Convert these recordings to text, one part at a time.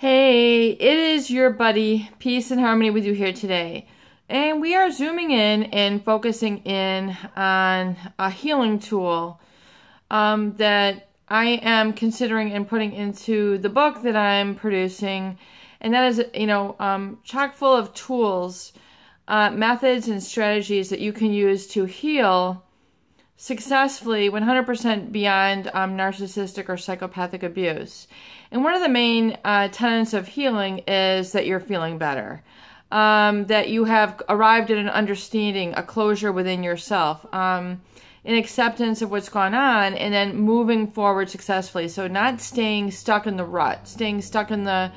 Hey, it is your buddy, Peace and Harmony with you here today. And we are zooming in and focusing in on a healing tool that I am considering and putting into the book that I'm producing. And that is, chock full of tools, methods, and strategies that you can use to heal successfully 100% beyond narcissistic or psychopathic abuse. And one of the main tenets of healing is that you're feeling better, that you have arrived at an understanding, a closure within yourself, an acceptance of what's gone on, and then moving forward successfully. So not staying stuck in the rut, staying stuck in the,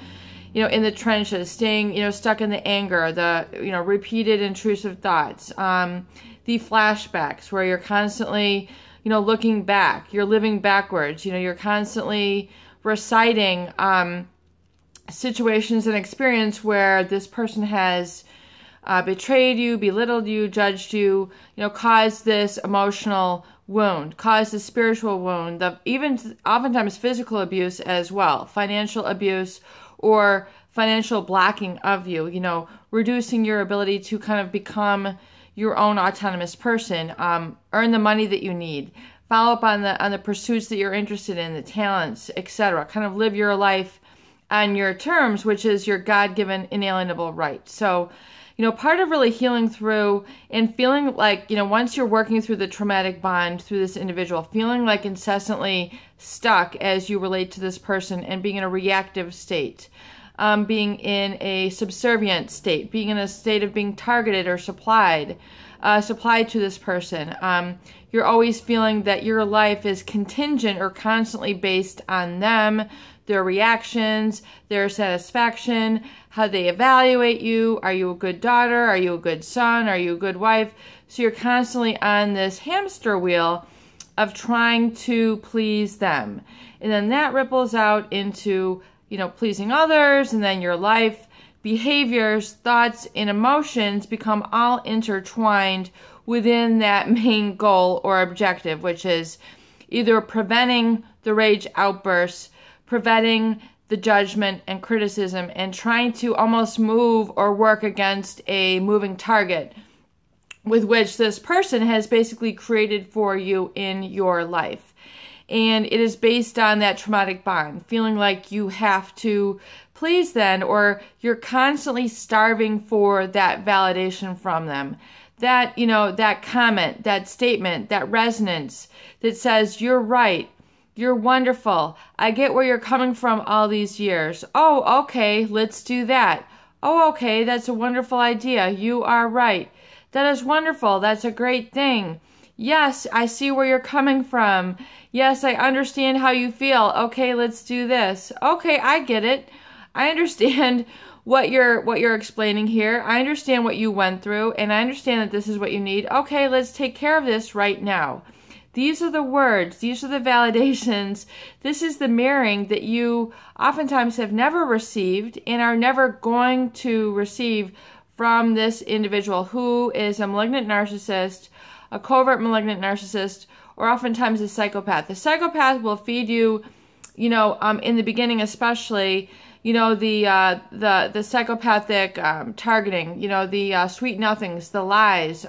in the trenches, staying, stuck in the anger, the, repeated intrusive thoughts, the flashbacks where you're constantly, looking back, you're living backwards, you're constantly reciting situations and experience where this person has betrayed you, belittled you, judged you, caused this emotional wound, caused a spiritual wound, even oftentimes physical abuse as well, financial abuse or financial blocking of you, reducing your ability to kind of become your own autonomous person, earn the money that you need, follow up on the pursuits that you're interested in, the talents, etc. Kind of live your life on your terms, which is your God-given inalienable right. So, part of really healing through and feeling like, once you're working through the traumatic bond through this individual, feeling like incessantly stuck as you relate to this person and being in a reactive state, being in a subservient state, being in a state of being targeted or supplied to this person. You're always feeling that your life is contingent or constantly based on them, their reactions, their satisfaction, how they evaluate you. Are you a good daughter? Are you a good son? Are you a good wife? So you're constantly on this hamster wheel of trying to please them. And then that ripples out into, pleasing others, and then your life, behaviors, thoughts, and emotions become all intertwined within that main goal or objective, which is either preventing the rage outbursts, preventing the judgment and criticism, and trying to almost move or work against a moving target with which this person has basically created for you in your life. And it is based on that traumatic bond, feeling like you have to please them, or you're constantly starving for that validation from them. That, that comment, that statement, that resonance that says, you're right, you're wonderful, I get where you're coming from all these years. Oh, okay, let's do that. Oh, okay, that's a wonderful idea. You are right. That is wonderful. That's a great thing. Yes, I see where you're coming from. Yes, I understand how you feel. Okay, let's do this. Okay, I get it. I understand what you're explaining here. I understand what you went through, and I understand that this is what you need. Okay, let's take care of this right now. These are the words. These are the validations. This is the mirroring that you oftentimes have never received and are never going to receive from this individual who is a malignant narcissist, a covert malignant narcissist, or oftentimes a psychopath. The psychopath will feed you, in the beginning especially, the psychopathic targeting, the sweet nothings, the lies.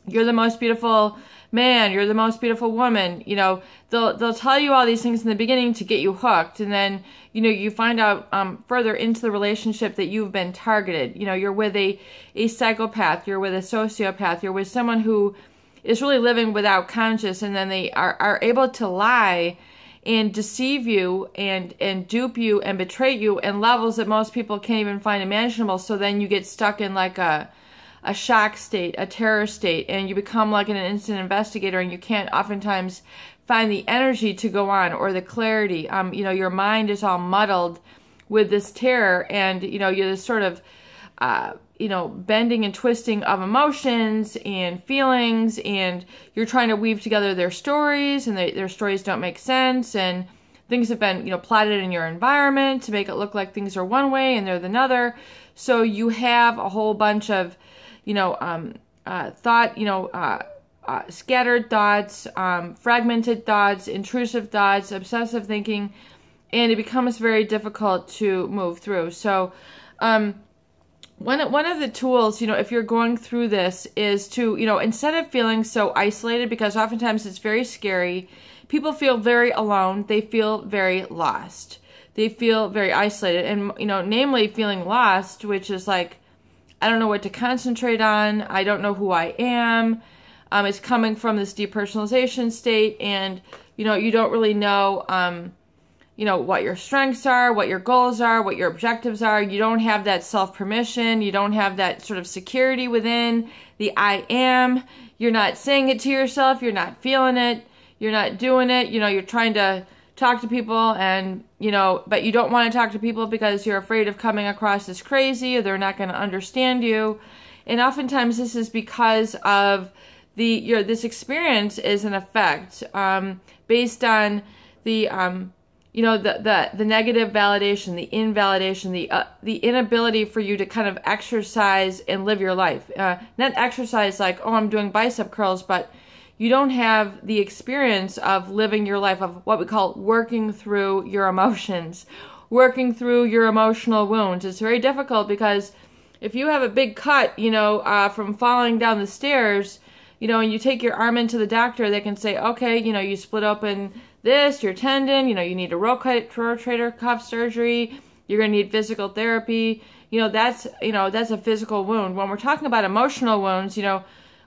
You're the most beautiful man, you're the most beautiful woman. They'll tell you all these things in the beginning to get you hooked, and then you find out further into the relationship that you've been targeted. You're with a psychopath, you're with a sociopath, you're with someone who is really living without conscience, and then they are able to lie and deceive you and dupe you and betray you in levels that most people can't even find imaginable. So then you get stuck in like a shock state, a terror state, and you become like an instant investigator, and you can't oftentimes find the energy to go on or the clarity. Your mind is all muddled with this terror, and you're this sort of bending and twisting of emotions and feelings, and you're trying to weave together their stories, and their stories don't make sense, and things have been plotted in your environment to make it look like things are one way and they're another. So you have a whole bunch of scattered thoughts, fragmented thoughts, intrusive thoughts, obsessive thinking, and it becomes very difficult to move through. So one of the tools, if you're going through this, is to, instead of feeling so isolated, because oftentimes it's very scary, people feel very alone, they feel very lost, they feel very isolated, and, namely feeling lost, which is like, I don't know what to concentrate on, I don't know who I am, it's coming from this depersonalization state, and, you don't really know, what your strengths are, what your goals are, what your objectives are. You don't have that self-permission. You don't have that sort of security within the I am. You're not saying it to yourself. You're not feeling it. You're not doing it. You're trying to talk to people and, but you don't want to talk to people because you're afraid of coming across as crazy or they're not going to understand you. And oftentimes this is because of this experience is an effect based on the the negative validation, the invalidation, the inability for you to kind of exercise and live your life. Not exercise like, oh, I'm doing bicep curls, but you don't have the experience of living your life, of what we call working through your emotions, working through your emotional wounds. It's very difficult because if you have a big cut, from falling down the stairs, and you take your arm into the doctor, they can say, okay, you split open this, your tendon, you need a rotator cuff surgery, you're going to need physical therapy. That's a physical wound. When we're talking about emotional wounds,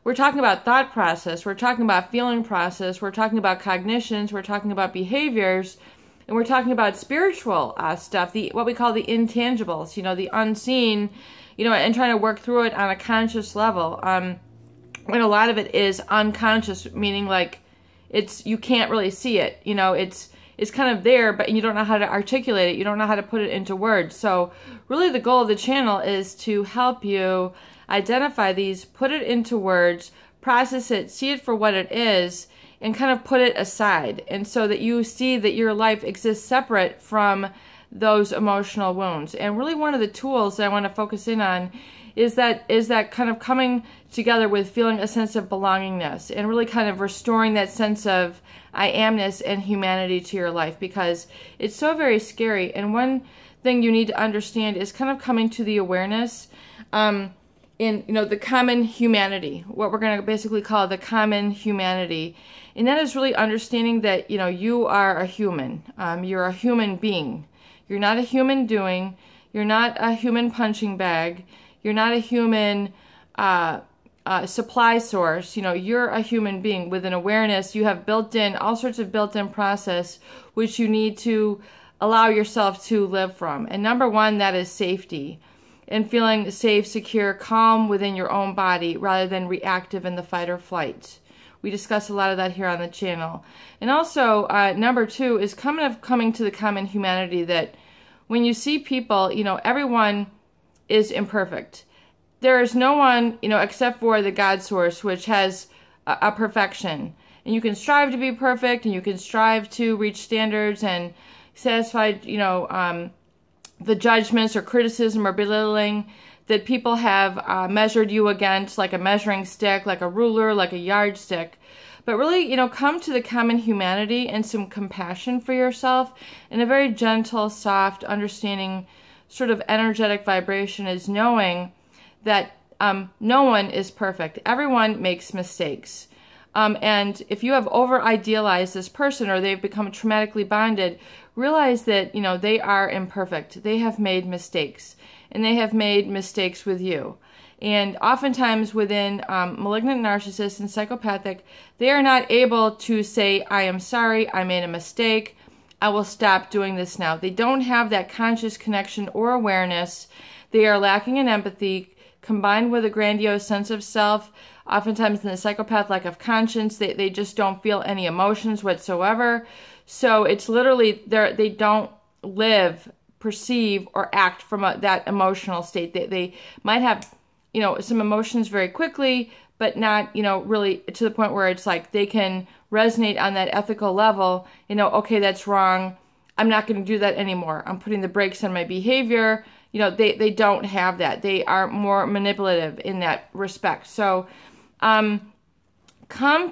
we're talking about thought process, we're talking about feeling process, we're talking about cognitions, we're talking about behaviors, and we're talking about spiritual stuff, what we call the intangibles, the unseen, and trying to work through it on a conscious level. When a lot of it is unconscious, meaning like you can't really see it, it's kind of there, but you don't know how to articulate it, you don't know how to put it into words. So really the goal of the channel is to help you identify these, put it into words, process it, see it for what it is, and kind of put it aside, and so that you see that your life exists separate from those emotional wounds. And really one of the tools that I want to focus in on is that kind of coming together with feeling a sense of belongingness and really kind of restoring that sense of I amness and humanity to your life, because it's so very scary. And one thing you need to understand is kind of coming to the awareness in the common humanity, what we're going to basically call the common humanity. And that is really understanding that you are a human. You're a human being. You're not a human doing. You're not a human punching bag. You're not a human supply source. You're a human being with an awareness. You have built-in, all sorts of built-in process which you need to allow yourself to live from. And number one, that is safety. And feeling safe, secure, calm within your own body rather than reactive in the fight or flight. We discuss a lot of that here on the channel. And also, number two is coming to the common humanity, that when you see people, everyone is imperfect. There is no one, except for the God source, which has a perfection. And you can strive to be perfect, and you can strive to reach standards and satisfy, the judgments or criticism or belittling that people have measured you against, like a measuring stick, like a ruler, like a yardstick. But really, come to the common humanity and some compassion for yourself, and a very gentle, soft, understanding sort of energetic vibration is knowing that no one is perfect. Everyone makes mistakes. And if you have over-idealized this person or they've become traumatically bonded, realize that, they are imperfect. They have made mistakes, and they have made mistakes with you. And oftentimes within malignant narcissists and psychopathic, they are not able to say, I am sorry, I made a mistake, I will stop doing this now. They don't have that conscious connection or awareness. They are lacking in empathy, combined with a grandiose sense of self. Oftentimes in the psychopath, lack of conscience, they just don't feel any emotions whatsoever. So it's literally, they don't live, perceive, or act from that emotional state. They might have, some emotions very quickly, but not, really to the point where it's like they can resonate on that ethical level, okay, that's wrong, I'm not going to do that anymore, I'm putting the brakes on my behavior. They don't have that. They are more manipulative in that respect. So come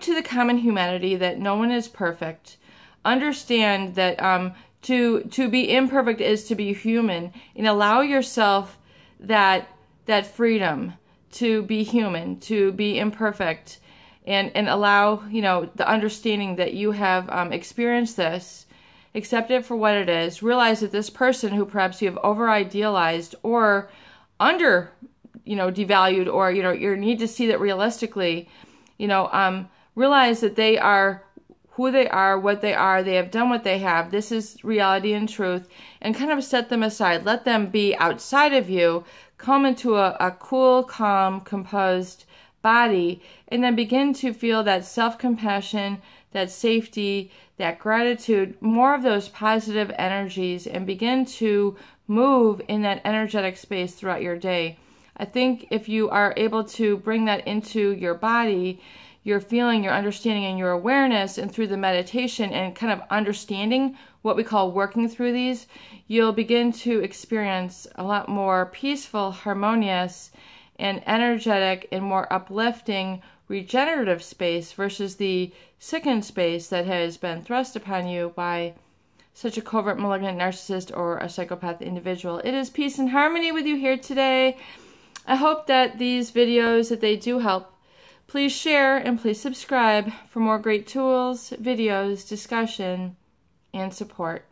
to the common humanity that no one is perfect. Understand that To be imperfect is to be human, and allow yourself that freedom to be human, to be imperfect, and allow, you know, the understanding that you have experienced this. Accept it for what it is. Realize that this person who perhaps you have over-idealized or under, you know, devalued, or, you know, you need to see that realistically, you know, realize that they are who they are, what they are, they have done what they have. This is reality and truth, and kind of set them aside. Let them be outside of you. Come into a cool, calm, composed body, and then begin to feel that self-compassion, that safety, that gratitude, more of those positive energies, and begin to move in that energetic space throughout your day. I think if you are able to bring that into your body, your feeling, your understanding, and your awareness, and through the meditation and kind of understanding what we call working through these, you'll begin to experience a lot more peaceful, harmonious, and energetic and more uplifting, regenerative space versus the sickened space that has been thrust upon you by such a covert, malignant narcissist or a psychopath individual. It is peace and harmony with you here today. I hope that these videos, that they do help. Please share and please subscribe for more great tools, videos, discussion, and support.